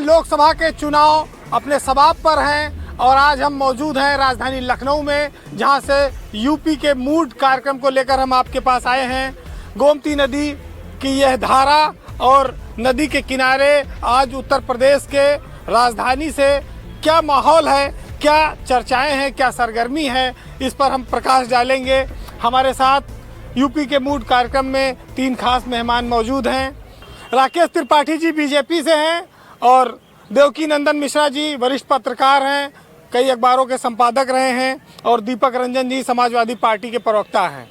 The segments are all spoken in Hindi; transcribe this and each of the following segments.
लोकसभा के चुनाव अपने समाप पर हैं और आज हम मौजूद हैं राजधानी लखनऊ में, जहां से यूपी के मूड कार्यक्रम को लेकर हम आपके पास आए हैं। गोमती नदी की यह धारा और नदी के किनारे आज उत्तर प्रदेश के राजधानी से क्या माहौल है, क्या चर्चाएं हैं, क्या सरगर्मी है, इस पर हम प्रकाश डालेंगे। हमारे साथ यूपी के मूड कार्यक्रम में 3 खास मेहमान मौजूद हैं। राकेश त्रिपाठी जी बीजेपी से हैं और देवकी नंदन मिश्रा जी वरिष्ठ पत्रकार हैं, कई अखबारों के संपादक रहे हैं, और दीपक रंजन जी समाजवादी पार्टी के प्रवक्ता हैं।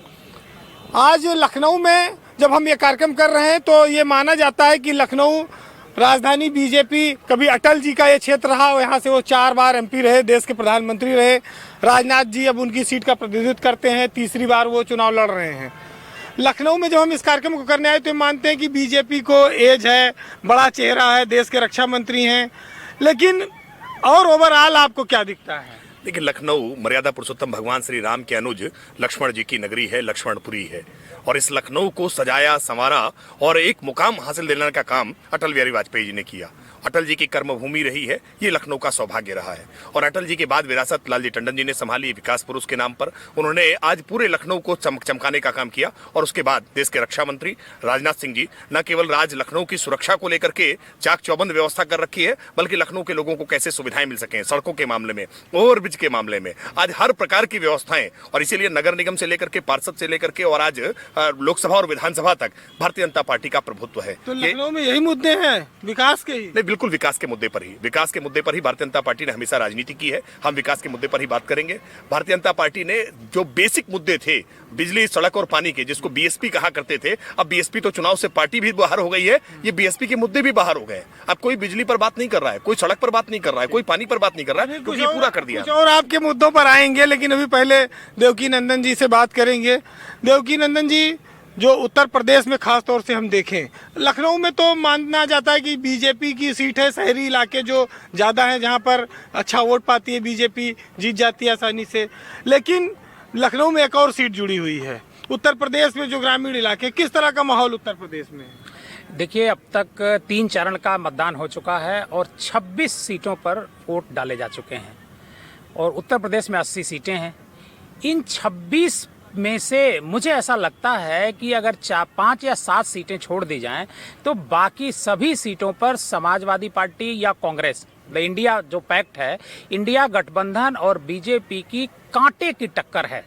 आज लखनऊ में जब हम ये कार्यक्रम कर रहे हैं तो ये माना जाता है कि लखनऊ राजधानी बीजेपी, कभी अटल जी का ये क्षेत्र रहा और यहाँ से वो 4 बार एमपी रहे, देश के प्रधानमंत्री रहे। राजनाथ जी अब उनकी सीट का प्रतिनिधित्व करते हैं, तीसरी बार वो चुनाव लड़ रहे हैं। लखनऊ में जब हम इस कार्यक्रम को करने आए तो मानते हैं कि बीजेपी को एज है, बड़ा चेहरा है, देश के रक्षा मंत्री हैं, लेकिन और ओवरऑल आपको क्या दिखता है? देखिए, लखनऊ मर्यादा पुरुषोत्तम भगवान श्री राम के अनुज लक्ष्मण जी की नगरी है, लक्ष्मणपुरी है, और इस लखनऊ को सजाया संवारा और एक मुकाम हासिल दिलाने का काम अटल बिहारी वाजपेयी जी ने किया। अटल जी की कर्मभूमि रही है, ये लखनऊ का सौभाग्य रहा है। और अटल जी के बाद विरासत लालजी टंडन जी ने संभाली विकास पुरुष के नाम पर। उन्होंने आज पूरे लखनऊ को चमकाने का काम किया। और उसके बाद देश के रक्षा मंत्री राजनाथ सिंह जी न केवल राज लखनऊ की सुरक्षा को लेकर के चाक चौबंद व्यवस्था कर रखी है, बल्कि लखनऊ के लोगों को कैसे सुविधाएं मिल सकें, सड़कों के मामले में, ओवरब्रिज के मामले में, आज हर प्रकार की व्यवस्थाएं। और इसीलिए नगर निगम से लेकर के, पार्षद से लेकर के, और आज लोकसभा और विधानसभा तक भारतीय जनता पार्टी का प्रभुत्व है। तो लखनऊ में यही मुद्दे हैं, विकास के ही? नहीं, बिल्कुल विकास के मुद्दे पर ही भारतीय जनता पार्टी ने हमेशा राजनीति की है। हम विकास के मुद्दे पर ही बात करेंगे। भारतीय जनता पार्टी ने जो बेसिक मुद्दे थे, बिजली, सड़क और पानी के, जिसको बीएसपी कहा करते थे, अब बीएसपी तो चुनाव से पार्टी भी बाहर हो गई है, ये बीएसपी के मुद्दे भी बाहर हो गए। अब कोई बिजली पर बात नहीं कर रहा है, कोई सड़क पर बात नहीं कर रहा है, कोई पानी पर बात नहीं कर रहा है, क्योंकि पूरा कर दिया। कुछ और आपके मुद्दों पर आएंगे, लेकिन अभी पहले देवकी नंदन जी से बात करेंगे। देवकी नंदन जी, जो उत्तर प्रदेश में खास तौर से हम देखें, लखनऊ में तो माना जाता है कि बीजेपी की सीट है, शहरी इलाके जो ज़्यादा हैं, जहां पर अच्छा वोट पाती है बीजेपी, जीत जाती है आसानी से। लेकिन लखनऊ में एक और सीट जुड़ी हुई है। उत्तर प्रदेश में जो ग्रामीण इलाके, किस तरह का माहौल उत्तर प्रदेश में है? देखिए, अब तक 3 चरण का मतदान हो चुका है और 26 सीटों पर वोट डाले जा चुके हैं, और उत्तर प्रदेश में 80 सीटें हैं। इन 26 में से मुझे ऐसा लगता है कि अगर 5 या 7 सीटें छोड़ दी जाएं तो बाकी सभी सीटों पर समाजवादी पार्टी या कांग्रेस, द इंडिया जो पैक्ट है, इंडिया गठबंधन और बीजेपी की कांटे की टक्कर है।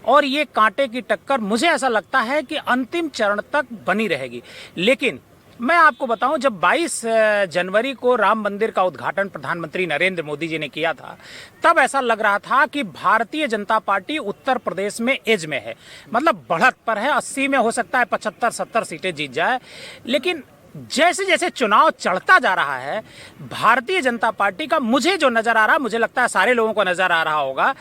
और ये कांटे की टक्कर मुझे ऐसा लगता है कि अंतिम चरण तक बनी रहेगी। लेकिन मैं आपको बताऊं, जब 22 जनवरी को राम मंदिर का उद्घाटन प्रधानमंत्री नरेंद्र मोदी जी ने किया था, तब ऐसा लग रहा था कि भारतीय जनता पार्टी उत्तर प्रदेश में एज में है, मतलब बढ़त पर है। 80 में हो सकता है 75-70 सीटें जीत जाए। लेकिन जैसे जैसे चुनाव चढ़ता जा रहा है, भारतीय जनता पार्टी का मुझे जो नजर आ रहा है, मुझे लगता है सारे लोगों को नजर आ रहा होगा,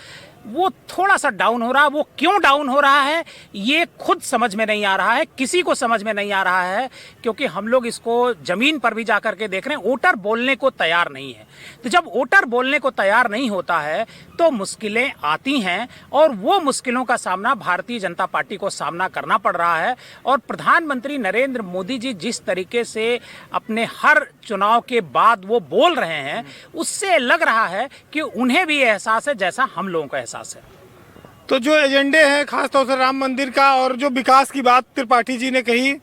वो थोड़ा सा डाउन हो रहा है। वो क्यों डाउन हो रहा है ये खुद समझ में नहीं आ रहा है, किसी को समझ में नहीं आ रहा है, क्योंकि हम लोग इसको जमीन पर भी जाकर के देख रहे हैं। वोटर बोलने को तैयार नहीं है। तो जब वोटर बोलने को तैयार नहीं होता है तो मुश्किलें आती हैं, और वो मुश्किलों का सामना भारतीय जनता पार्टी को सामना करना पड़ रहा है। और प्रधानमंत्री नरेंद्र मोदी जी जिस तरीके से अपने हर चुनाव के बाद वो बोल रहे हैं, उससे लग रहा है कि उन्हें भी एहसास है जैसा हम लोगों का एहसास है। तो जो एजेंडे हैं, खासतौर से राम मंदिर का, और जो विकास की बात त्रिपाठी जी ने कही,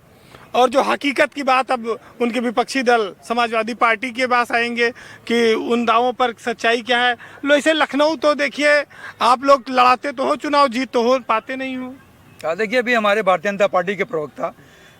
और जो हकीकत की बात अब उनके विपक्षी दल समाजवादी पार्टी के पास आएंगे कि उन दावों पर सच्चाई क्या है। लो, इसे लखनऊ तो देखिए, आप लोग लड़ाते तो हो चुनाव, जीत तो हो पाते नहीं हो। देखिए, अभी हमारे भारतीय जनता पार्टी के प्रवक्ता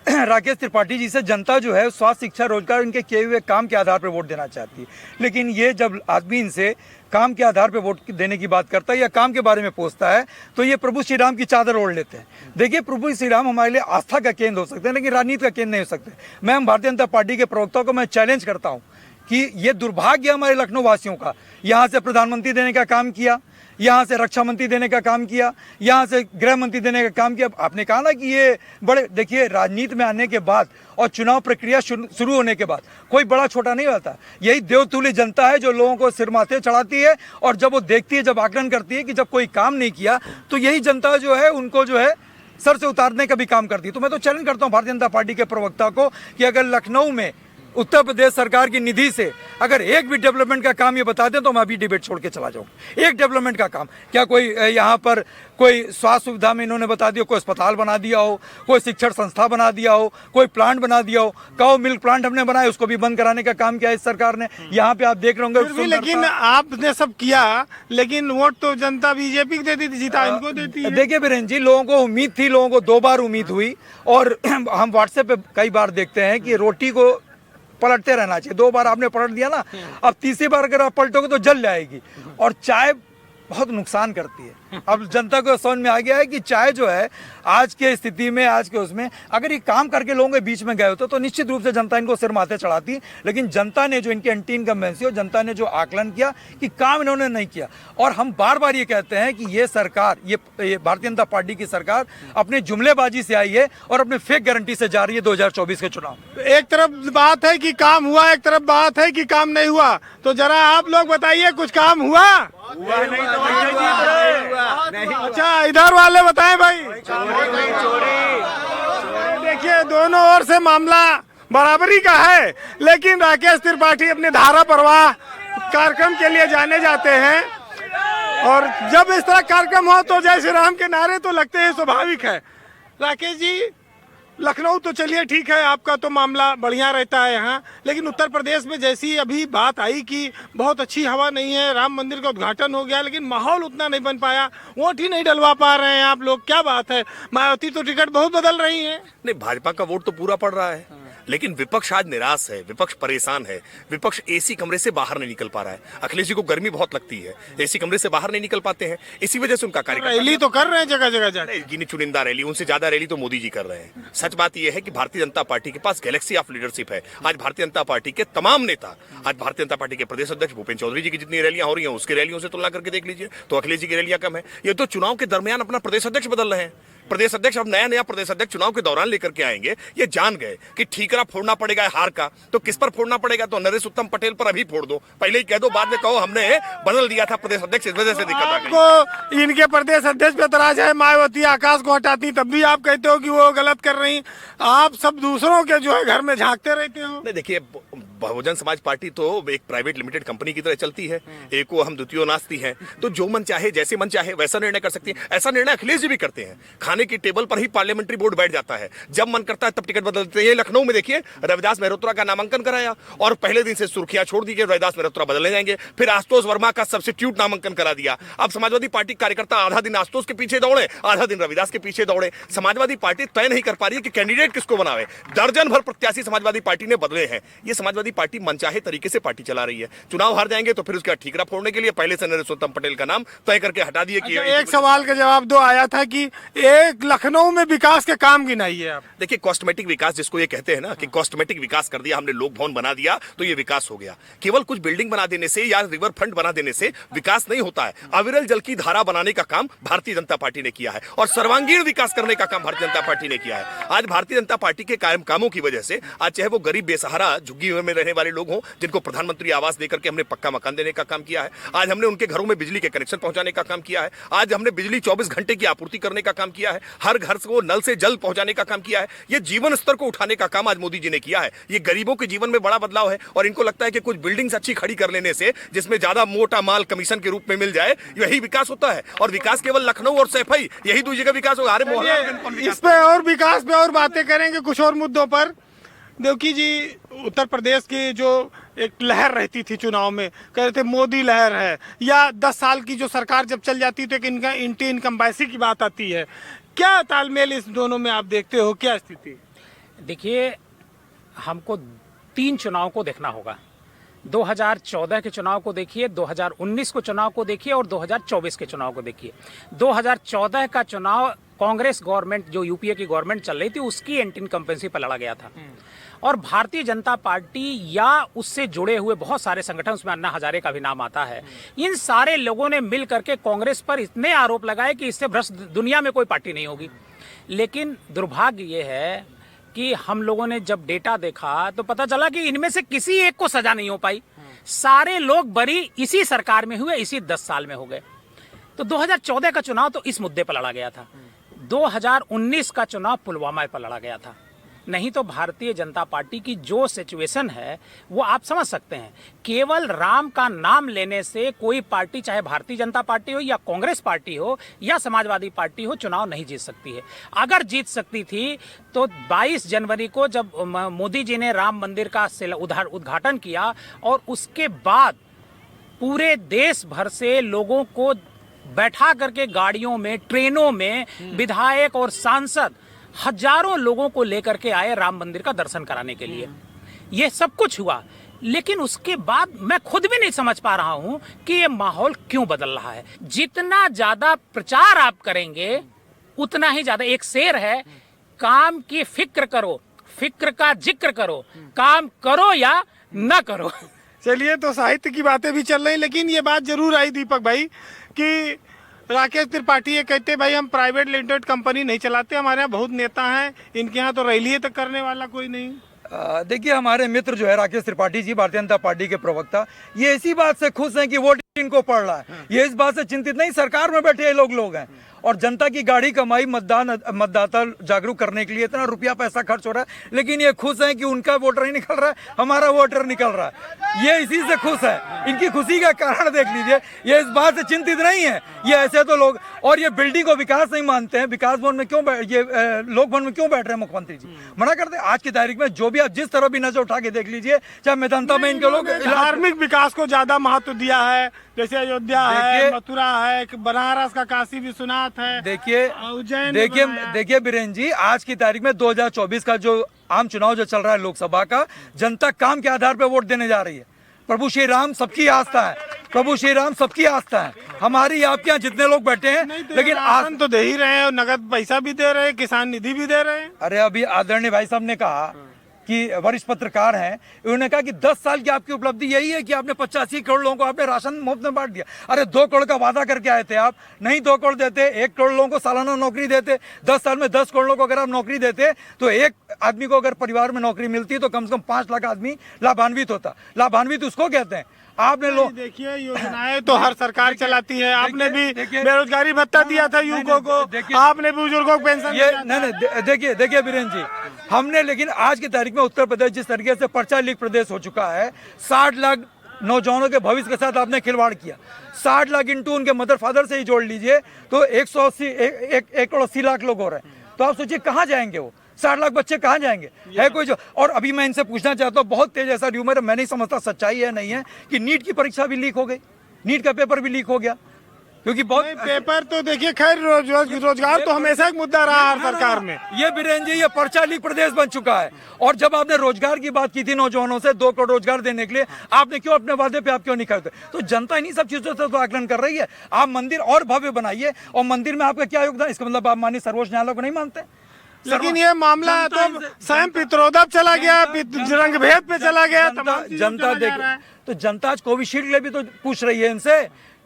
राकेश त्रिपाठी जी से जनता जो है स्वास्थ्य, शिक्षा, रोजगार, इनके किए हुए काम के आधार पर वोट देना चाहती है। लेकिन ये जब आदमी इनसे काम के आधार पर वोट देने की बात करता है या काम के बारे में पूछता है, तो ये प्रभु श्री राम की चादर ओढ़ लेते हैं। देखिए, प्रभु श्री राम हमारे लिए आस्था का केंद्र हो सकते हैं, लेकिन राजनीति का केंद्र नहीं हो सकते। मैं हम भारतीय जनता पार्टी के प्रवक्ता को मैं चैलेंज करता हूँ कि ये दुर्भाग्य हमारे लखनऊ वासियों का, यहाँ से प्रधानमंत्री देने का काम किया, यहाँ से रक्षा मंत्री देने का काम किया, यहाँ से गृह मंत्री देने का काम किया। आपने कहा ना कि ये बड़े, देखिए, राजनीति में आने के बाद और चुनाव प्रक्रिया शुरू होने के बाद कोई बड़ा छोटा नहीं होता। यही देवतुल्य जनता है जो लोगों को सिर माथे चढ़ाती है, और जब वो देखती है, जब आकलन करती है कि जब कोई काम नहीं किया, तो यही जनता जो है उनको जो है सर से उतारने का भी काम करती है। तो मैं तो चैलेंज करता हूँ भारतीय जनता पार्टी के प्रवक्ता को कि अगर लखनऊ में उत्तर प्रदेश सरकार की निधि से अगर एक भी डेवलपमेंट का काम ये बता दें तो मैं अभी डिबेट छोड़ के चला जाऊंगा। एक डेवलपमेंट का काम, क्या कोई यहाँ पर कोई स्वास्थ्य सुविधा में इन्होंने बता दिया, कोई अस्पताल बना दिया हो, कोई शिक्षण संस्था बना दिया हो, कोई प्लांट बना दिया हो? काऊ मिल्क प्लांट हमने बनाया, उसको भी बंद कराने का काम किया इस सरकार ने। यहाँ पे आप देख रहे फिर भी होंगे। लेकिन आपने सब किया, लेकिन वोट तो जनता बीजेपी को देती थी, जीता इनको देती है। देखिए बीरेन जी, लोगों को उम्मीद थी, लोगों को 2 बार उम्मीद हुई, और हम व्हाट्सएप पे कई बार देखते हैं कि रोटी को पलटते रहना चाहिए। 2 बार आपने पलट दिया ना, अब तीसरी बार अगर आप पलटोगे तो जल जाएगी। और चाय बहुत नुकसान करती है। अब जनता को समझ में आ गया है कि चाय जो है आज के स्थिति में, आज के उसमें अगर ये काम करके लोगों के बीच में गए होते तो निश्चित रूप से जनता इनको सिर माथे चढ़ाती। लेकिन जनता ने जो इनकी एंटी इनकम्बेंसी और जनता ने जो आकलन किया कि काम इन्होंने नहीं किया। और हम बार बार ये कहते हैं कि ये सरकार, ये भारतीय जनता पार्टी की सरकार अपने जुमलेबाजी से आई है और अपने फेक गारंटी से जा रही है 2024 के चुनाव। एक तरफ बात है कि काम हुआ, एक तरफ बात है कि काम नहीं हुआ। तो जरा आप लोग बताइए, कुछ काम हुआ? अच्छा, इधर वाले बताएं भाई। देखिए, दोनों ओर से मामला बराबरी का है, लेकिन राकेश त्रिपाठी अपने धारा प्रवाह कार्यक्रम के लिए जाने जाते हैं, और जब इस तरह कार्यक्रम हो तो जय श्री राम के नारे तो लगते हैं, स्वाभाविक है। राकेश जी, लखनऊ तो चलिए ठीक है, आपका तो मामला बढ़िया रहता है यहाँ, लेकिन उत्तर प्रदेश में जैसी अभी बात आई कि बहुत अच्छी हवा नहीं है, राम मंदिर का उद्घाटन हो गया लेकिन माहौल उतना नहीं बन पाया, वोट ही नहीं डलवा पा रहे हैं आप लोग, क्या बात है? मायावती तो टिकट बहुत बदल रही है। नहीं, भाजपा का वोट तो पूरा पड़ रहा है, लेकिन विपक्ष आज निराश है, विपक्ष परेशान है, विपक्ष एसी कमरे से बाहर नहीं निकल पा रहा है। अखिलेश जी को गर्मी बहुत लगती है, एसी कमरे से बाहर नहीं निकल पाते हैं, इसी वजह से उनका कार्यक्रम रैली तो कर रहे हैं जगह जगह जाके। गिनी चुनिंदा रैली, उनसे ज्यादा रैली तो मोदी जी कर रहे हैं। सच बात यह है कि भारतीय जनता पार्टी के पास गैलेक्सी ऑफ लीडरशिप है। आज भारतीय जनता पार्टी के तमाम नेता, आज भारतीय जनता पार्टी के प्रदेश अध्यक्ष भूपेन्द्र चौधरी जी की जितनी रैलियां हो रही हैं उसकी रैलियों से तुलना करके देख लीजिए तो अखिलेश जी की रैलियां कम है। ये तो चुनाव के दरमियान अपना प्रदेश अध्यक्ष बदल रहे हैं। प्रदेश अध्यक्ष अब नया प्रदेश अध्यक्ष चुनाव के दौरान लेकर के आएंगे। ये जान गए कि ठीकरा फोड़ना पड़ेगा हार का, तो किस पर फोड़ना पड़ेगा? तो नरेश उत्तम पटेल पर अभी फोड़ दो, पहले ही कह दो, बाद में कहो हमने बदल दिया था प्रदेश अध्यक्ष, इस वजह से दिक्कत आ गई। आपको इनके प्रदेश अध्यक्ष पे एतराज है, मायावती आकाश को हटाती तब भी आप कहते हो कि वो गलत कर रही। आप सब दूसरों के जो है घर में झांकते रहते हो। नहीं, देखिए, बहुजन समाज पार्टी तो एक प्राइवेट लिमिटेड कंपनी की तरह चलती है, एको हम द्वितीय नास्ती है, तो जो मन चाहे, जैसे मन चाहे वैसा निर्णय कर सकती है। ऐसा निर्णय अखिलेश जी भी करते हैं, खाने की टेबल पर ही पार्लियामेंट्री बोर्ड बैठ जाता है, जब मन करता है तब टिकट बदल देते हैं। लखनऊ में देखिए, रविदास मेहरोत्रा का नामांकन कराया और पहले दिन से सुर्खियां छोड़ दी कि रविदास मेहरोत्रा बदलने जाएंगे, फिर आशुतोष वर्मा का सब्स्टिट्यूट नामांकन करा दिया। अब समाजवादी पार्टी कार्यकर्ता आधा दिन आशुतोष के पीछे दौड़े, आधा दिन रविदास के पीछे दौड़े। समाजवादी पार्टी तय नहीं कर पा रही है कि कैंडिडेट किसको बनावे। दर्जन भर प्रत्याशी समाजवादी पार्टी ने बदले हैं। ये समाजवादी पार्टी मनचाहे तरीके से पार्टी चला रही है। चुनाव हार जाएंगे तो फिर उसका ठीकरा फोड़ने के लिए पहले से नरेश उत्तम पटेल का नाम तय करके हटा दिए कि एक सवाल का जवाब दो, आया था कि एक लखनऊ में विकास के काम गिनाइए आप। देखिए, कॉस्मेटिक विकास जिसको ये कहते हैं ना कि कॉस्मेटिक विकास कर दिया हमने, लोक भवन बना दिया तो ये विकास हो गया। केवल कुछ बिल्डिंग बना देने से या रिवर फ्रंट बना देने से विकास नहीं होता है। अविरल जल की धारा बनाने का काम भारतीय जनता पार्टी ने किया है और सर्वांगीण विकास करने का काम भारतीय जनता पार्टी ने किया है। आज भारतीय जनता पार्टी के कायम कामों की वजह से आज चाहे वो गरीब बेसहारा झुग्गी में रहने वाले लोग हों जिनको प्रधानमंत्री आवास देकर के हमने पक्का मकान देने का काम किया है, आज हमने उनके घरों में बिजली के कनेक्शन पहुंचाने का काम किया है, आज हमने बिजली 24 घंटे की आपूर्ति करने का काम किया है, हर घर को नल से जल पहुंचाने का काम किया है। ये जीवन स्तर को उठाने का काम आज मोदी जी ने किया है। ये गरीबों के जीवन में बड़ा बदलाव है और इनको लगता है कि कुछ बिल्डिंग्स अच्छी खड़ी कर लेने से, जिसमें ज्यादा मोटा माल कमीशन के रूप में मिल जाए, यही विकास होता है। और विकास केवल लखनऊ और सैफई, यही दो जगह विकास होगा। इस पे और विकास पे और बातें करेंगे कुछ और मुद्दों पर। देवकी जी, उत्तर प्रदेश की जो एक लहर रहती थी चुनाव में, कह रहे थे मोदी लहर है, या 10 साल की जो सरकार जब चल जाती तो एक एंटी इनकम्बेंसी की बात आती है। क्या तालमेल इस दोनों में आप देखते हो, क्या स्थिति? देखिए, हमको 3 चुनाव को देखना होगा। 2014 के चुनाव को देखिए, 2019 को चुनाव को देखिए और 2024 के चुनाव को देखिए। 2014 का चुनाव कांग्रेस गवर्नमेंट, जो यूपीए की गवर्नमेंट चल रही थी, उसकी एंटी इनकम्बेंसी पर लड़ा गया था और भारतीय जनता पार्टी या उससे जुड़े हुए बहुत सारे संगठन, उसमें अन्ना हजारे का भी नाम आता है, इन सारे लोगों ने मिल करके कांग्रेस पर इतने आरोप लगाए कि इससे भ्रष्ट दुनिया में कोई पार्टी नहीं होगी। लेकिन दुर्भाग्य ये है कि हम लोगों ने जब डेटा देखा तो पता चला कि इनमें से किसी एक को सजा नहीं हो पाई। सारे लोग बरी इसी सरकार में हुए, इसी 10 साल में हो गए। तो 2014 का चुनाव तो इस मुद्दे पर लड़ा गया था। 2019 का चुनाव पुलवामा पर लड़ा गया था। नहीं तो भारतीय जनता पार्टी की जो सिचुएशन है वो आप समझ सकते हैं। केवल राम का नाम लेने से कोई पार्टी, चाहे भारतीय जनता पार्टी हो या कांग्रेस पार्टी हो या समाजवादी पार्टी हो, चुनाव नहीं जीत सकती है। अगर जीत सकती थी तो 22 जनवरी को जब मोदी जी ने राम मंदिर का उद्घाटन किया और उसके बाद पूरे देश भर से लोगों को बैठा करके गाड़ियों में, ट्रेनों में विधायक और सांसद हजारों लोगों को लेकर के आए राम मंदिर का दर्शन कराने के लिए। ये सब कुछ हुआ, लेकिन उसके बाद मैं खुद भी नहीं समझ पा रहा हूं कि ये माहौल क्यों बदल रहा है। जितना ज्यादा प्रचार आप करेंगे उतना ही ज्यादा, एक शेर है, काम की फिक्र करो, फिक्र का जिक्र करो, काम करो या न करो। चलिए, तो साहित्य की बातें भी चल रही, लेकिन ये बात जरूर आई दीपक भाई कि राकेश त्रिपाठी ये कहते भाई हम प्राइवेट लिमिटेड कंपनी नहीं चलाते, हमारे यहाँ बहुत नेता हैं, इनके यहाँ तो रैली तक करने वाला कोई नहीं। देखिए, हमारे मित्र जो है राकेश त्रिपाठी जी, भारतीय जनता पार्टी के प्रवक्ता, ये इसी बात से खुश हैं कि वोट इनको पड़ रहा है। ये इस बात से चिंतित नहीं, सरकार में बैठे लोग हैं और जनता की गाड़ी कमाई मतदाता जागरूक करने के लिए इतना रुपया पैसा खर्च हो रहा है, लेकिन ये खुश हैं कि उनका वोटर ही निकल रहा है, हमारा वोटर निकल रहा है। ये इसी से खुश है। इनकी खुशी का कारण देख लीजिए, ये इस बात से चिंतित नहीं है। ये ऐसे तो लोग, और ये बिल्डिंग को विकास नहीं मानते हैं। विकास भवन में क्यों ये लोक भवन में क्यों बैठ रहे हैं मुख्यमंत्री जी? मना करते हैं। आज की तारीख में जो भी आप जिस तरह भी नजर उठा के देख लीजिए, चाहे मेदांता में इनके लोग धार्मिक विकास को ज्यादा महत्व दिया है, जैसे अयोध्या है, मथुरा है, बनारस का काशी विश्वनाथ है, देखिए उज्जैन। देखिए बीरेन जी, आज की तारीख में 2024 का जो आम चुनाव जो चल रहा है लोकसभा का, जनता काम के आधार पर वोट देने जा रही है। प्रभु श्री राम सबकी आस्था है, प्रभु श्री राम सबकी आस्था है। हमारी आपके यहाँ जितने लोग बैठे हैं, लेकिन राशन तो दे ही रहे हैं और नगद पैसा भी दे रहे हैं, किसान निधि भी दे रहे हैं। अरे अभी आदरणीय भाई साहब ने कहा कि वरिष्ठ पत्रकार हैं, उन्होंने कहा कि 10 साल की आपकी उपलब्धि यही है कि आपने 85 करोड़ लोगों को आपने राशन मुफ्त में बांट दिया। अरे 2 करोड़ का वादा करके आए थे आप, नहीं 2 करोड़ देते, 1 करोड़ लोगों को सालाना नौकरी देते। 10 साल में 10 करोड़ लोगों को अगर आप नौकरी देते तो एक आदमी को अगर परिवार में नौकरी मिलती तो कम से कम 5 लाख आदमी लाभान्वित होता। लाभान्वित उसको कहते हैं। आपने लोग देखिए, योजनाएं तो हर सरकार चलाती है। आपने भी बेरोजगारी भत्ता दिया था युवकों को, आपने भी बुजुर्गों को पेंशन ये नहीं, देखिए बीरेन जी, हमने, लेकिन आज की तारीख में उत्तर प्रदेश जिस तरीके से पर्चा लीक प्रदेश हो चुका है, 60 लाख नौजवानों के भविष्य के साथ आपने खिलवाड़ किया। 60 लाख इंटू उनके मदर फादर से ही जोड़ लीजिए तो 1 करोड़ 80 लाख लोग हो रहे हैं। तो आप सोचिए कहाँ जाएंगे वो 60 लाख बच्चे, कहाँ जाएंगे? है कोई जो? और अभी मैं इनसे पूछना चाहता हूँ, बहुत तेज ऐसा र्यूमर है, मैं नहीं समझता सच्चाई है नहीं है, कि नीट की परीक्षा भी लीक हो गई, नीट का पेपर भी लीक हो गया। क्योंकि बहुत पेपर तो देखिए, खैर रोजगार तो हमेशा एक मुद्दा रहा हर सरकार में। ये बीरेन जी, ये पर्चा लीक प्रदेश बन चुका है। और जब आपने रोजगार की बात की थी नौजवानों से 2 करोड़ रोजगार देने के लिए, आपने क्यों अपने वादे पे आप क्यों नहीं करते? तो जनता इन्हीं सब चीजों से तो आकलन कर रही है। आप मंदिर और भव्य बनाइए, और मंदिर में आपका क्या योगदान? इसका मतलब आप माननीय सर्वोच्च न्यायालय को नहीं मानते? लेकिन ये मामला तो स्वयं पित्रोदब चला गया, रंग भेद पे चला गया। जनता देख, तो जनता आज कोविशील्ड के लिए भी तो पूछ रही है इनसे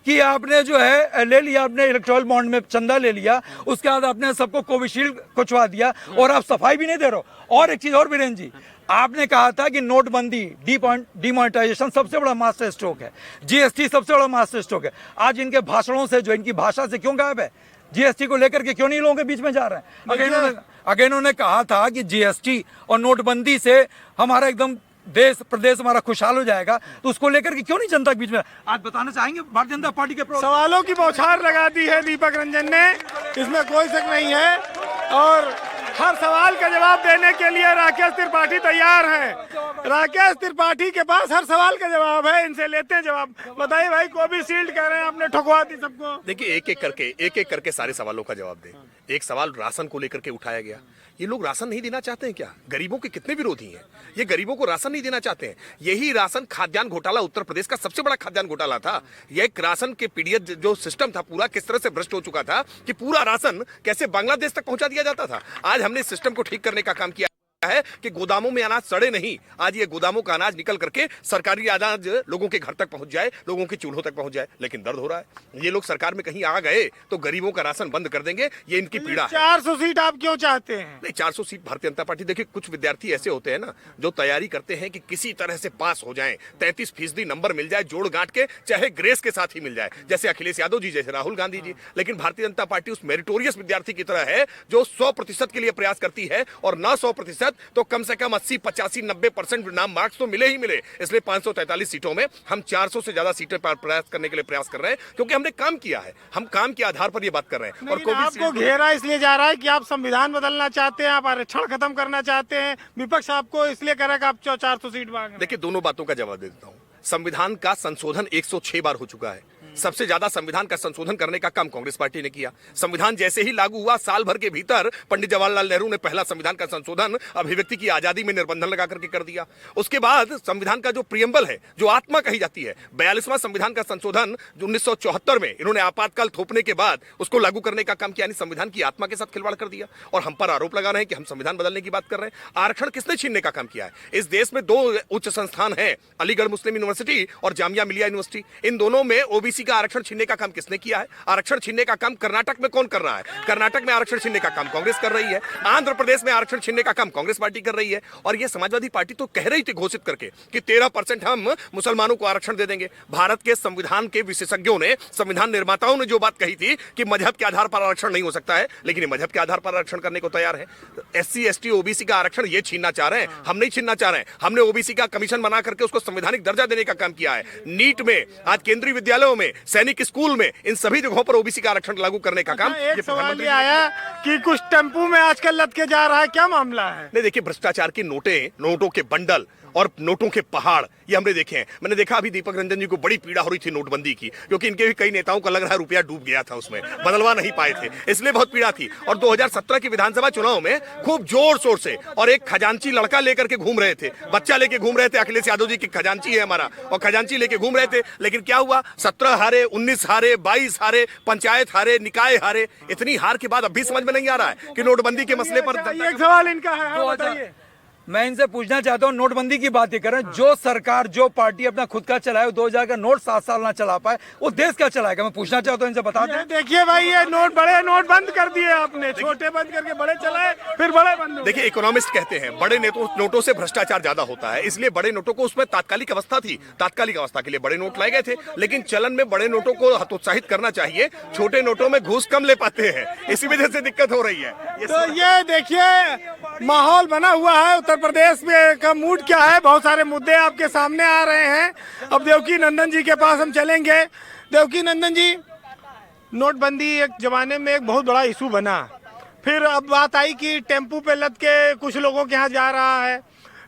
कि आपने जो है ले लिया, आपने इलेक्टोरल बॉन्ड में चंदा ले लिया, उसके बाद आपने सबको कोविशील्ड कुचवा दिया और आप सफाई भी नहीं दे रहे हो। और एक चीज और बीरेन जी, आपने कहा था कि नोटबंदी, डिमोनेटाइजेशन सबसे बड़ा मास्टर स्ट्रोक है, जीएसटी सबसे बड़ा मास्टर स्ट्रोक है। आज इनके भाषणों से, जो इनकी भाषा से क्यों गायब है? जीएसटी को लेकर के क्यों नहीं लोगों के बीच में जा रहे हैं? अगर इन्होंने कहा था कि जीएसटी और नोटबंदी से हमारा एकदम देश प्रदेश हमारा खुशहाल हो जाएगा, तो उसको लेकर के क्यों नहीं जनता के बीच में आज बताना चाहेंगे? भारतीय जनता पार्टी के सवालों की बौछार लगा दी है दीपक रंजन ने, इसमें कोई शक नहीं है। और हर सवाल का जवाब देने के लिए राकेश त्रिपाठी तैयार हैं। राकेश त्रिपाठी के पास हर सवाल का जवाब है, इनसे लेते हैं जवाब। बताइए भाई, कोविशील्ड कह रहे हैं, आपने ठुकवा दी सबको। देखिए, एक एक करके सारे सवालों का जवाब दें। एक सवाल राशन को लेकर के उठाया गया। ये लोग राशन नहीं देना चाहते हैं क्या? गरीबों के कितने विरोधी हैं, ये गरीबों को राशन नहीं देना चाहते हैं। यही राशन खाद्यान्न घोटाला उत्तर प्रदेश का सबसे बड़ा खाद्यान्न घोटाला था। यह एक राशन के पीडीएस जो सिस्टम था पूरा किस तरह से भ्रष्ट हो चुका था कि पूरा राशन कैसे बांग्लादेश तक पहुंचा दिया जाता था। आज हमने सिस्टम को ठीक करने का काम किया है कि गोदामों में अनाज सड़े नहीं, आज ये गोदामों का अनाज निकल करके सरकारी अनाज लोगों के घर तक पहुंच जाए, लोगों के चूल्हों तक पहुंच जाए। लेकिन दर्द हो रहा है, ये लोग सरकार में कहीं आ गए तो गरीबों का राशन बंद कर देंगे, ये इनकी पीड़ा है। 400 सीट आप क्यों चाहते हैं? नहीं, 400 सीट भारतीय जनता पार्टी, देखिए कुछ विद्यार्थी ऐसे होते हैं ना जो तैयारी करते हैं कि किसी तरह से पास हो जाएं, 33% नंबर मिल जाए जोड़ गांठ के, चाहे ग्रेस के साथ ही मिल जाए, जैसे अखिलेश यादव जी, जैसे राहुल गांधी जी। लेकिन भारतीय जनता पार्टी उस मेरिटोरियस विद्यार्थी की तरह है जो 100% के लिए प्रयास करती है और न 100% तो कम से कम 80, 85, 90% नाम मार्क्स तो मिले ही मिले। इसलिए 543 सीटों में हम 400 से ज्यादा सीटें पर प्रयास करने के लिए प्रयास कर रहे हैं, क्योंकि हमने काम किया है। हम काम के आधार पर ये बात कर रहे हैं। और आपको घेरा इसलिए जा रहा है कि आप संविधान बदलना चाहते हैं, आप आरक्षण खत्म करना चाहते हैं। विपक्ष आपको इसलिए कह रहा है कि आप 400 सीट मांग रहे हैं। देखिए, दोनों बातों का जवाब दे देता हूं। संविधान का संशोधन 106 बार हो चुका है। सबसे ज्यादा संविधान का संशोधन करने का काम कांग्रेस पार्टी ने किया। संविधान जैसे ही लागू हुआ, साल भर के भीतर पंडित जवाहरलाल नेहरू ने पहला संविधान का संशोधन अभिव्यक्ति की आजादी में निर्बंधन लगा करके कर दिया। उसके बाद संविधान का जो प्रियम्बल है, जो आत्मा कही जाती है, 42वां संविधान का संशोधन 1974 में इन्होंने आपातकाल थोपने के बाद उसको लागू करने का काम किया, यानी संविधान की आत्मा के साथ खिलवाड़ कर दिया। और हम पर आरोप लगा रहे हैं कि हम संविधान बदलने की बात कर रहे हैं। आरक्षण किसने छीनने का काम किया है? इस देश में 2 उच्च संस्थान है, अलीगढ़ मुस्लिम यूनिवर्सिटी और जामिया मिलिया यूनिवर्सिटी। इन दोनों में ओबीसी का आरक्षण छीनने का काम किसने किया है? आरक्षण छीनने का काम कर्नाटक में कौन कर रहा है? कर्नाटक में आरक्षण छीनने का काम कांग्रेस कर रही है। आंध्र प्रदेश में आरक्षण छीनने का काम कांग्रेस पार्टी कर रही है। और ये समाजवादी पार्टी तो कह रही थी घोषित करके कि 13% हम मुसलमानों को आरक्षण दे देंगे। भारत के संविधान के विशेषज्ञों ने, संविधान निर्माताओं ने जो बात कही थी कि मजहब के आधार पर आरक्षण नहीं हो सकता है, लेकिन ये मजहब के आधार पर आरक्षण करने को तैयार है। SC, ST, ओबीसी का आरक्षण ये छीनना चाह रहे हैं, हम नहीं छीनना चाह रहे हैं। हमने ओबीसी का कमीशन बना करके उसको संवैधानिक दर्जा देने का काम किया है। नीट में, आज केंद्रीय विद्यालयों में, सैनिक स्कूल में, इन सभी जगहों पर ओबीसी का आरक्षण लागू करने का काम। एक सवाल ये आया कि कुछ टेम्पू में आजकल लद के जा रहा है, क्या मामला है? नहीं, देखिए, भ्रष्टाचार की नोटों के बंडल और नोटों के पहाड़ ये हमने देखे हैं। मैंने देखा अभी दीपक रंजन जी को बड़ी पीड़ा हो रही थी नोटबंदी की, क्योंकि इनके भी कई नेताओं का लग रहा है रुपया डूब गया था, उसमें बदलवा नहीं पाए थे, इसलिए बहुत पीड़ा थी। और 2017 के विधानसभा चुनाव में खूब जोर शोर से, और एक खजांची लड़का लेकर के घूम रहे थे, बच्चा लेके घूम रहे थे, अखिलेश यादव जी की खजांची है हमारा, और खजांची लेके घूम रहे थे। लेकिन क्या हुआ? 17 हारे, 19 हारे, 22 हारे, पंचायत हारे, निकाय हारे। इतनी हार के बाद अब भी समझ में नहीं आ रहा है कि नोटबंदी के मसले पर। एक सवाल इनका है, हाँ, बताइए। मैं इनसे पूछना चाहता हूँ, नोटबंदी की बात ये करें, जो सरकार, जो पार्टी अपना खुद का चलाए, 2000 का नोट 7 साल ना चला पाए, वो देश क्या चलाएगा? मैं पूछना चाहता हूँ, इनसे बता दें। देखिए भाई, ये बड़े नोट बंद कर दिए आपने, छोटे बंद करके बड़े चलाए, फिर बड़े बंद हो। देखिए, इकोनॉमिस्ट कहते हैं बड़े नोटों से भ्रष्टाचार ज्यादा होता है, इसलिए बड़े नोटों को, उसमें तात्कालिक अवस्था थी, तात्कालिक अवस्था के लिए बड़े नोट लाए गए थे। लेकिन चलन में बड़े नोटों को हतोत्साहित करना चाहिए, छोटे नोटों में घूस कम ले पाते हैं, इसी वजह से दिक्कत हो रही है। तो ये देखिए, माहौल बना हुआ है उत्तर प्रदेश में का मूड क्या है। बहुत सारे मुद्दे आपके सामने आ रहे हैं। अब देवकी नंदन जी के पास हम चलेंगे। देवकी नंदन जी, नोटबंदी एक जमाने में एक बहुत बड़ा इशू बना, फिर अब बात आई कि टेम्पू पे लद के कुछ लोगों के यहाँ जा रहा है,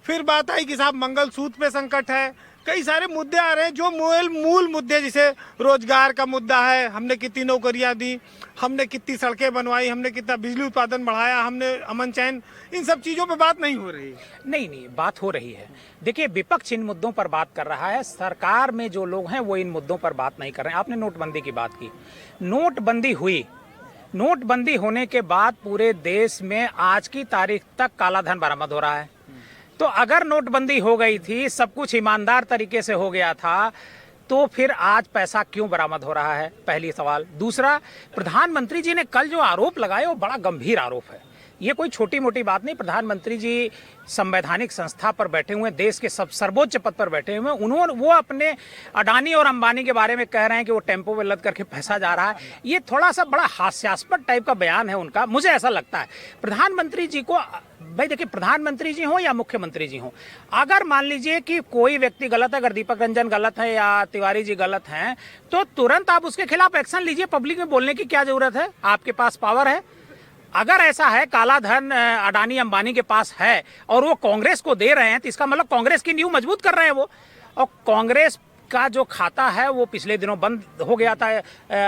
फिर बात आई कि साहब मंगलसूत्र पे संकट है। कई सारे मुद्दे आ रहे हैं, जो मूल मुद्दे, जैसे रोजगार का मुद्दा है, हमने कितनी नौकरियां दी, हमने कितनी सड़कें बनवाई, हमने कितना बिजली उत्पादन बढ़ाया, हमने अमन चैन, इन सब चीजों पे बात नहीं हो रही है। नहीं, बात हो रही है। देखिए, विपक्ष इन मुद्दों पर बात कर रहा है, सरकार में जो लोग हैं वो इन मुद्दों पर बात नहीं कर रहे हैं। आपने नोटबंदी की बात की, नोटबंदी हुई, नोटबंदी होने के बाद पूरे देश में आज की तारीख तक काला धन बरामद हो रहा है। तो अगर नोटबंदी हो गई थी, सब कुछ ईमानदार तरीके से हो गया था, तो फिर आज पैसा क्यों बरामद हो रहा है? पहली सवाल। दूसरा, प्रधानमंत्री जी ने कल जो आरोप लगाए वो बड़ा गंभीर आरोप है, ये कोई छोटी मोटी बात नहीं। प्रधानमंत्री जी संवैधानिक संस्था पर बैठे हुए, देश के सर्वोच्च पद पर बैठे हुए, वो अपने अडानी और अंबानी के बारे में कह रहे हैं कि वो टेम्पो में लद करके पैसा जा रहा है। ये थोड़ा सा बड़ा हास्यास्पद टाइप का बयान है उनका, मुझे ऐसा लगता है। प्रधानमंत्री जी को, भाई देखिए, प्रधानमंत्री जी हो या मुख्यमंत्री जी हो, अगर मान लीजिए कि कोई व्यक्ति गलत है, अगर दीपक रंजन गलत है या तिवारी जी गलत हैं, तो तुरंत आप उसके खिलाफ एक्शन लीजिए। पब्लिक में बोलने की क्या जरूरत है? आपके पास पावर है। अगर ऐसा है, काला धन अडानी अंबानी के पास है और वो कांग्रेस को दे रहे हैं, तो इसका मतलब कांग्रेस की नींव मजबूत कर रहे हैं वो। और कांग्रेस का जो खाता है वो पिछले दिनों बंद हो गया था,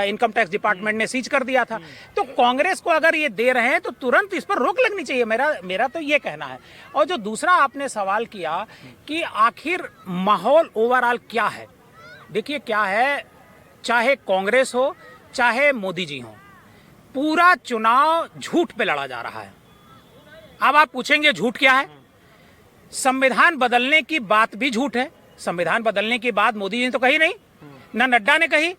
इनकम टैक्स डिपार्टमेंट ने सीज कर दिया था। तो कांग्रेस को अगर ये दे रहे हैं तो तुरंत इस पर रोक लगनी चाहिए, मेरा तो ये कहना है। और जो दूसरा आपने सवाल किया कि आखिर माहौल ओवरऑल क्या है, देखिए क्या है, चाहे कांग्रेस हो चाहे मोदी जी हो, पूरा चुनाव झूठ पे लड़ा जा रहा है। अब आप पूछेंगे झूठ क्या है? संविधान बदलने की बात भी झूठ है। संविधान बदलने की बात मोदी जी ने तो कही नहीं, ना नड्डा ने कही,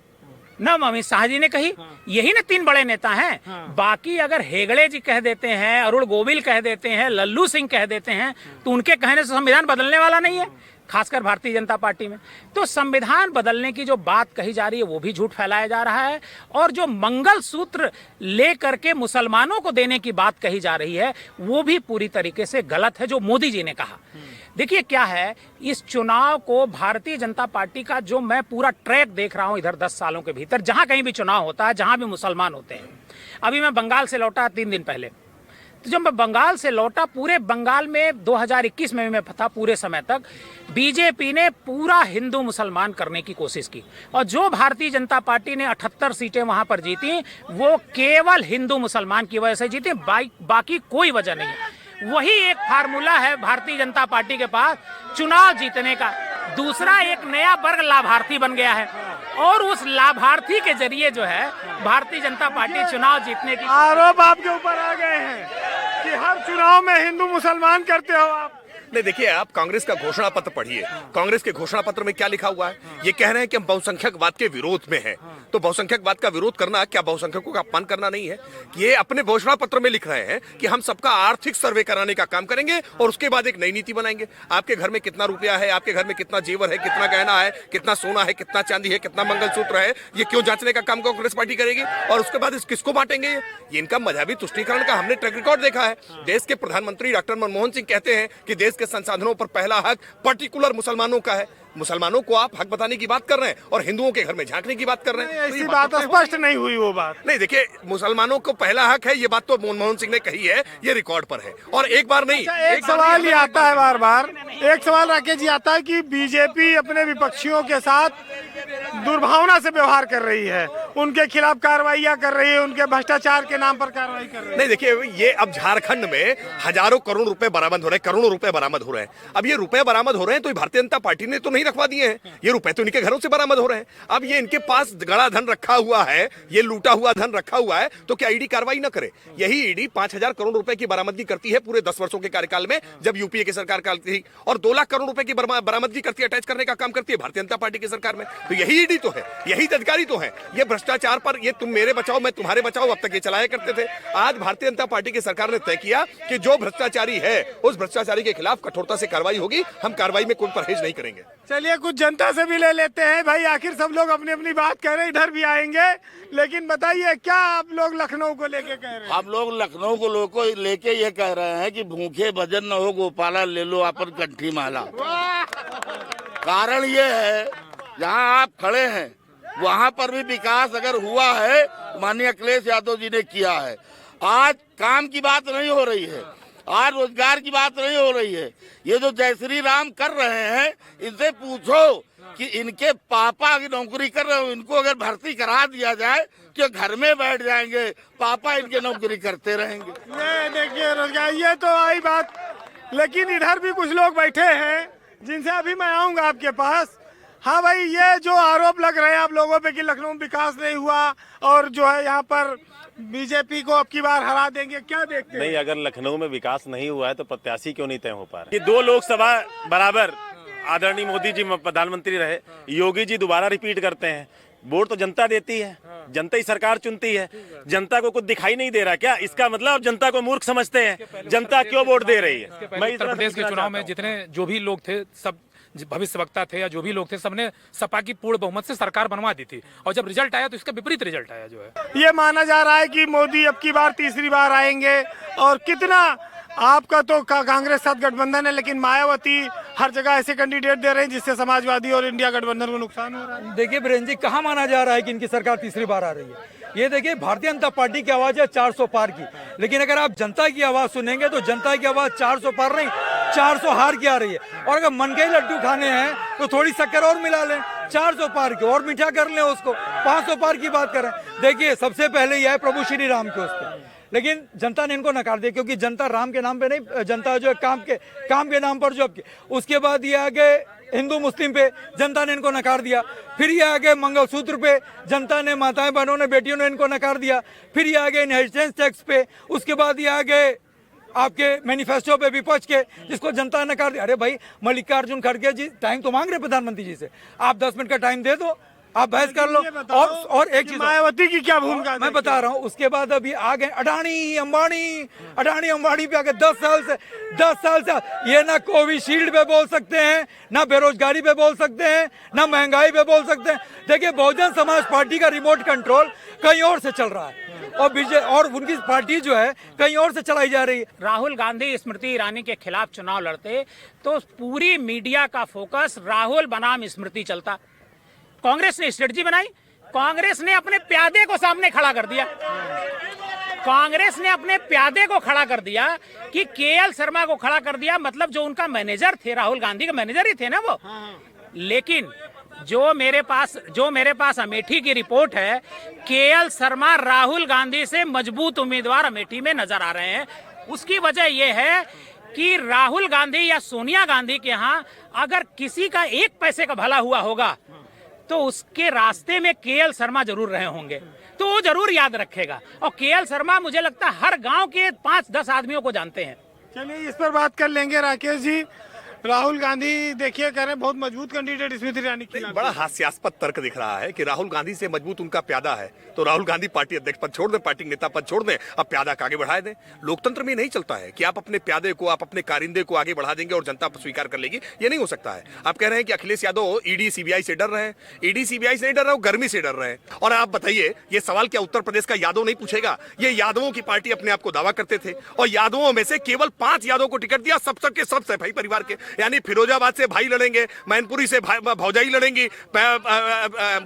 ना अमित शाह जी ने कही, यही ना 3 बड़े नेता हैं। बाकी अगर हेगड़े जी कह देते हैं, अरुण गोविल कह देते हैं, लल्लू सिंह कह देते हैं, तो उनके कहने से संविधान बदलने वाला नहीं है। खासकर भारतीय जनता पार्टी में। तो संविधान बदलने की जो बात कही जा रही है वो भी झूठ फैलाया जा रहा है, और जो मंगल सूत्र ले करके मुसलमानों को देने की बात कही जा रही है वो भी पूरी तरीके से गलत है, जो मोदी जी ने कहा। देखिए क्या है, इस चुनाव को भारतीय जनता पार्टी का जो मैं पूरा ट्रैक देख रहा हूं इधर 10 सालों के भीतर, जहां कहीं भी चुनाव होता है, जहां भी मुसलमान होते हैं। अभी मैं बंगाल से लौटा 3 दिन पहले, तो जब मैं बंगाल से लौटा, पूरे बंगाल में 2021 में भी मैं था, पूरे समय तक बीजेपी ने पूरा हिंदू मुसलमान करने की कोशिश की, और जो भारतीय जनता पार्टी ने 78 सीटें वहां पर जीती वो केवल हिंदू मुसलमान की वजह से जीती, बाकी कोई वजह नहीं है। वही एक फार्मूला है भारतीय जनता पार्टी के पास चुनाव जीतने का। दूसरा, एक नया वर्ग लाभार्थी बन गया है, और उस लाभार्थी के जरिए जो है भारतीय जनता पार्टी चुनाव जीतने की। आरोप आपके ऊपर आ गए हैं कि हर चुनाव में हिंदू मुसलमान करते हो आप। नहीं, देखिए, आप कांग्रेस का घोषणा पत्र पढ़िए। कांग्रेस के घोषणा पत्र में क्या लिखा हुआ है? ये कह रहे हैं कि हम बहुसंख्यकवाद के विरोध में हैं। तो बहुसंख्यकवाद का विरोध करना क्या बहुसंख्यकों का अपमान करना नहीं है? ये अपने घोषणा पत्र में लिख रहे हैं कि हम सबका आर्थिक सर्वे कराने का काम करेंगे और उसके बाद एक नई नीति बनाएंगे। आपके घर में कितना रुपया है, आपके घर में कितना जेवर है, कितना गहना है, कितना सोना है, कितना चांदी है, कितना मंगलसूत्र है, ये क्यों जांचने का काम कांग्रेस पार्टी करेगी? और उसके बाद किसको बांटेंगे? ये इनका मजहबी तुष्टीकरण का हमने ट्रैक रिकॉर्ड देखा है। देश के प्रधानमंत्री डॉक्टर मनमोहन सिंह कहते हैं कि देश के संसाधनों पर पहला हक पर्टिकुलर मुसलमानों का है। मुसलमानों को आप हक बताने की बात कर रहे हैं और हिंदुओं के घर में झांकने की बात कर रहे हैं। ऐसी बात स्पष्ट नहीं हुई वो बात। नहीं, देखिए, मुसलमानों को पहला हक है, ये बात तो मनमोहन सिंह ने कही है, ये रिकॉर्ड पर है। और एक बार नहीं, एक सवाल ये आता है बार बार, एक सवाल राकेश जी आता है कि बीजेपी अपने विपक्षियों के साथ दुर्भावना से व्यवहार कर रही है, उनके खिलाफ कार्रवाइयां कर रही है, उनके भ्रष्टाचार के नाम पर कार्रवाई कर रही है। नहीं, देखिए, ये अब झारखंड में हजारों करोड़ रुपए बरामद हो रहे हैं, करोड़ों रुपए बरामद हो रहे हैं। अब ये रुपए बरामद हो रहे हैं तो भारतीय जनता पार्टी ने तो नहीं रखवा दिए हैं, ये रुपए तो इनके घरों से बरामद हो रहे हैं। अब ये इनके पास गड़ा धन रखा हुआ है, ये लूटा हुआ धन रखा हुआ है, तो क्या ईडी कार्रवाई न करे? यही ईडी 5,000 करोड़ रुपए की बरामदगी करती है पूरे 10 वर्षों के कार्यकाल में, जब यूपीए की सरकार काल थी, और 2 लाख करोड़ रुपए की बरामदगी करती है, अटैच करने का काम करती है भारतीय जनता पार्टी की सरकार में। तो यही ईडी तो है, यही अधिकारी तो है। ये भ्रष्टाचार पर ये तुम मेरे बचाओ मैं तुम्हारे बचाओ अब तक ये चलाया करते थे। आज भारतीय जनता पार्टी की सरकार ने तय किया कि जो भ्रष्टाचारी है उस भ्रष्टाचारी के खिलाफ कठोरता से कार्रवाई होगी, हम कार्रवाई में कोई परहेज नहीं करेंगे। चलिए कुछ जनता से भी ले लेते हैं भाई, आखिर सब लोग अपनी अपनी बात कह रहे हैं, इधर भी आएंगे, लेकिन बताइए क्या आप लोग लखनऊ को लेके कह रहे हैं? हम लोग लखनऊ को लेके ये कह रहे हैं कि भूखे भजन न हो गोपाला, ले लो अपन कंठी माला। कारण ये है, जहाँ आप खड़े हैं वहाँ पर भी विकास अगर हुआ है, माननीय अखिलेश यादव जी ने किया है। आज काम की बात नहीं हो रही है, आज रोजगार की बात नहीं हो रही है। ये जो जय श्री राम कर रहे हैं, इनसे पूछो कि इनके पापा की नौकरी कर रहे हो, इनको अगर भर्ती करा दिया जाए तो घर में बैठ जाएंगे, पापा इनके नौकरी करते रहेंगे। ये देखिए रोजगार, ये तो आई बात, लेकिन इधर भी कुछ लोग बैठे हैं जिनसे अभी मैं आऊंगा आपके पास। हाँ भाई, ये जो आरोप लग रहे हैं आप लोगों पे कि लखनऊ में विकास नहीं हुआ और जो है यहाँ पर बीजेपी को अब की बार हरा देंगे, क्या देखते हैं? नहीं, अगर लखनऊ में विकास नहीं हुआ है तो प्रत्याशी क्यों नहीं तय हो पा रहे? ये 2 लोकसभा बराबर आदरणीय मोदी जी प्रधानमंत्री रहे, योगी जी दोबारा रिपीट करते हैं। वोट तो जनता देती है, जनता ही सरकार चुनती है। जनता को कुछ दिखाई नहीं दे रहा क्या? इसका मतलब जनता को मूर्ख समझते हैं। जनता क्यों वोट दे रही है? मैं उत्तर प्रदेश के चुनाव में जितने जो भी लोग थे, सब भविष्य वक्ता थे या जो भी लोग थे, सबने सपा की पूर्ण बहुमत से सरकार बनवा दी थी, और जब रिजल्ट आया तो इसका विपरीत रिजल्ट आया। जो है ये माना जा रहा है कि मोदी अब की बार तीसरी बार आएंगे, और कितना आपका तो कांग्रेस साथ गठबंधन है, लेकिन मायावती हर जगह ऐसे कैंडिडेट दे रहे हैं जिससे समाजवादी और इंडिया गठबंधन को नुकसान हो रहा है। देखिए बीरेन जी, कहाँ माना जा रहा है कि इनकी सरकार तीसरी बार आ रही है? ये देखिए, भारतीय जनता पार्टी की आवाज है 400 पार की, लेकिन अगर आप जनता की आवाज सुनेंगे तो जनता की आवाज 400 पार नहीं, 400 हार की आ रही है। और अगर मन के लड्डू खाने हैं तो थोड़ी शक्कर और मिला लें, 400 पार की और मीठा कर लें उसको, 500 पार की बात करें। देखिए, सबसे पहले यह है प्रभु श्री राम के उस पर, लेकिन जनता ने इनको नकार दिया, क्योंकि जनता राम के नाम पे नहीं, जनता जो है काम के नाम पर जो। उसके बाद ये आगे हिंदू मुस्लिम पे जनता ने इनको नकार दिया, फिर ये आगे मंगलसूत्र पे जनता ने, माताएं बहनों ने, बेटियों ने इनको नकार दिया, फिर ये आगे इनहेरिटेंस टैक्स पे, उसके बाद ये आगे आपके मैनिफेस्टो पे विपक्ष के, जिसको जनता ने नकार दिया। अरे भाई, मल्लिकार्जुन खड़गे जी टाइम तो मांग रहे प्रधानमंत्री जी से, आप 10 मिनट का टाइम दे दो, आप बहस कर लो। और एक चीज मायावती की क्या भूमिका? मैं बता रहा हूँ, उसके बाद अभी आ गए अडानी अंबानी पे आके 10 साल से ये ना कोविशील्ड पे बोल सकते हैं, ना बेरोजगारी पे बोल सकते हैं, ना महंगाई पे बोल सकते हैं। देखिए, बहुजन समाज पार्टी का रिमोट कंट्रोल कहीं और से चल रहा है और उनकी पार्टी जो है कहीं और से चलाई जा रही है। राहुल गांधी स्मृति ईरानी के खिलाफ चुनाव लड़ते तो पूरी मीडिया का फोकस राहुल बनाम स्मृति चलता। कांग्रेस ने स्ट्रेटजी बनाई, कांग्रेस ने अपने प्यादे को सामने खड़ा कर दिया। कांग्रेस ने अपने प्यादे को खड़ा कर दिया कि केएल शर्मा को खड़ा कर दिया, मतलब जो उनका मैनेजर थे, राहुल गांधी के मैनेजर ही थे ना वो। लेकिन जो मेरे पास अमेठी की रिपोर्ट है, केएल शर्मा राहुल गांधी से मजबूत उम्मीदवार अमेठी में नजर आ रहे हैं। उसकी वजह यह है कि राहुल गांधी या सोनिया गांधी के यहाँ अगर किसी का एक पैसे का भला हुआ होगा तो उसके रास्ते में केएल शर्मा जरूर रहे होंगे, तो वो जरूर याद रखेगा। और केएल शर्मा मुझे लगता है हर गांव के 5-10 आदमियों को जानते हैं। चलिए इस पर बात कर लेंगे। राकेश जी, राहुल गांधी देखिए कह रहे हैं बहुत मजबूत कैंडिडेट स्मृति ईरानी की। बड़ा हास्यास्पद तर्क दिख रहा है कि राहुल गांधी से मजबूत उनका प्यादा है, तो राहुल गांधी पार्टी अध्यक्ष पद छोड़ दें, पार्टी नेता पद छोड़ दें, अब प्यादा को आगे बढ़ा दें। लोकतंत्र में नहीं चलता है कि आप अपने प्यादे को, आप अपने कारिंदे को आगे बढ़ा देंगे और जनता स्वीकार कर लेगी, ये नहीं हो सकता है। आप कह रहे हैं कि अखिलेश यादव ईडी सीबीआई से डर रहे हैं, ईडी सीबीआई से नहीं डर रहे, गर्मी से डर रहे हैं। और आप बताइए, ये सवाल क्या उत्तर प्रदेश का यादव नहीं पूछेगा? ये यादवों की पार्टी अपने आप को दावा करते थे और यादवों में से केवल 5 यादव को टिकट दिया, सब के सब सैफई परिवार के, यानी फिरोजाबाद से भाई लड़ेंगे, मैनपुरी से भौजाई लड़ेंगी,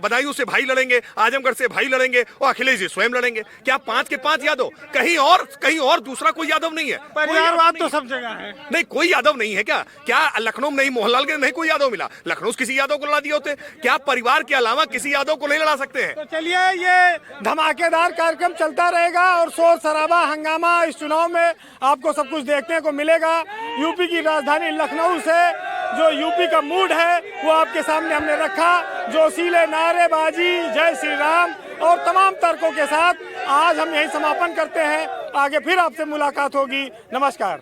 बदायूं से भाई लड़ेंगे, आजमगढ़ से भाई लड़ेंगे और अखिलेश जी स्वयं लड़ेंगे। क्या 5 के 5 यादव? कहीं और दूसरा कोई यादव नहीं है? परिवारवाद तो सब जगह है। नहीं, कोई यादव नहीं है क्या? क्या लखनऊ में नहीं, मोहनलाल के नहीं कोई यादव मिला? लखनऊ से किसी यादव को लड़ा दिए होते? क्या परिवार के अलावा किसी यादव को नहीं लड़ा सकते हैं? तो चलिए, ये धमाकेदार कार्यक्रम चलता रहेगा और शोर शराबा हंगामा इस चुनाव में आपको सब कुछ देखने को मिलेगा। यूपी की राजधानी लखनऊ से जो यूपी का मूड है वो आपके सामने हमने रखा। जोशीले नारेबाजी, जय श्री राम और तमाम तर्कों के साथ आज हम यही समापन करते हैं। आगे फिर आपसे मुलाकात होगी। नमस्कार।